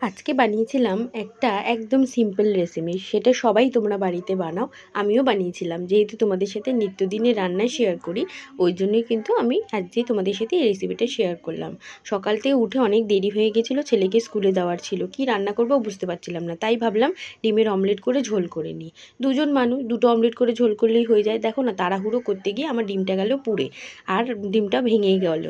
আজকে বানিয়েছিলাম একটা একদম সিম্পল রেসিপি, সেটা সবাই তোমরা বাড়িতে বানাও। আমিও বানিয়েছিলাম, যেহেতু তোমাদের সাথে নিত্যদিনের রান্না শেয়ার করি, ওই জন্যই কিন্তু আমি আজকে তোমাদের সাথে এই রেসিপিটা শেয়ার করলাম। সকাল থেকে উঠে অনেক দেরি হয়ে গেছিলো, ছেলেকে স্কুলে দেওয়ার ছিল, কি রান্না করবো বুঝতে পারছিলাম না, তাই ভাবলাম ডিমের অমলেট করে ঝোল করে নিই। দুজন মানুষ, দুটো অমলেট করে ঝোল করলেই হয়ে যায়। দেখো না, তাড়াহুড়ো করতে গিয়ে আমার ডিমটা গেল পুড়ে, আর ডিমটা ভেঙেই গেল।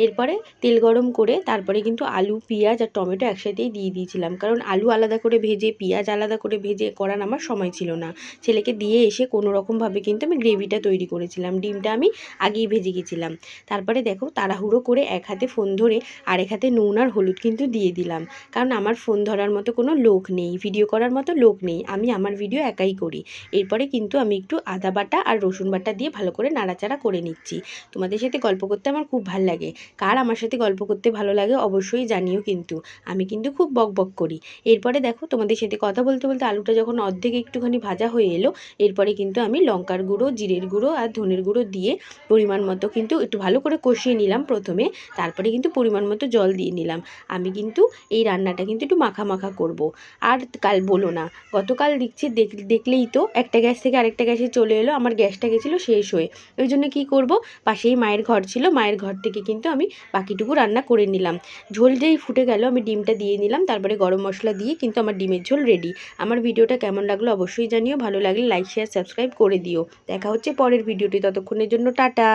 এরপরে তেল গরম করে তারপরে কিন্তু আলু, পেঁয়াজ আর টমেটো একসাথেই দিয়ে দিয়েছিলাম, কারণ আলু আলাদা করে ভেজে পেঁয়াজ আলাদা করে ভেজে করার আমার সময় ছিল না। ছেলেকে দিয়ে এসে কোনো রকমভাবে কিন্তু আমি গ্রেভিটা তৈরি করেছিলাম। ডিমটা আমি আগেই ভেজে গেছিলাম। তারপরে দেখো, তাড়াহুড়ো করে এক হাতে ফোন ধরে আরেক হাতে নুন আর হলুদ কিন্তু দিয়ে দিলাম, কারণ আমার ফোন ধরার মতো কোনো লোক নেই, ভিডিও করার মতো লোক নেই, আমি আমার ভিডিও একাই করি। এরপরে কিন্তু আমি একটু আদা বাটা আর রসুন বাটা দিয়ে ভালো করে নাড়াচাড়া করে নিচ্ছি। তোমাদের সাথে গল্প করতে আমার খুব ভালো লাগে। কার আমার সাথে গল্প করতে ভালো লাগে অবশ্যই জানিও, কিন্তু আমি কিন্তু খুব বক বক করি। এরপরে দেখো, তোমাদের সাথে কথা বলতে বলতে আলুটা যখন অর্ধেক একটুখানি ভাজা হয়ে এলো, এরপরে কিন্তু আমি লঙ্কার গুঁড়ো, জিরের গুঁড়ো আর ধনের গুঁড়ো দিয়ে পরিমাণ মতো কিন্তু একটু ভালো করে কষিয়ে নিলাম প্রথমে। তারপরে কিন্তু পরিমাণ মতো জল দিয়ে নিলাম। আমি কিন্তু এই রান্নাটা কিন্তু একটু মাখা মাখা করব। আর কাল বলো না, গতকাল দেখছি দেখলেই তো একটা গ্যাস থেকে আরেকটা গ্যাসে চলে এলো, আমার গ্যাসটা গেছিলো শেষ হয়ে। ওই জন্য কী করব, পাশেই মায়ের ঘর ছিল, মায়ের ঘর থেকে কিন্তু আমি বাকিটুকু রান্না করে নিলাম। ঝোল যেই ফুটে গেল, আমি ডিমটা দিয়ে নিলাম, তারপরে গরম মশলা দিয়ে কিন্তু আমার ডিমের ঝোল রেডি। আমার ভিডিওটা কেমন লাগলো অবশ্যই জানিও, ভালো লাগলে লাইক শেয়ার সাবস্ক্রাইব করে দিও। দেখা হচ্ছে পরের ভিডিওটি, ততক্ষণের জন্য টাটা।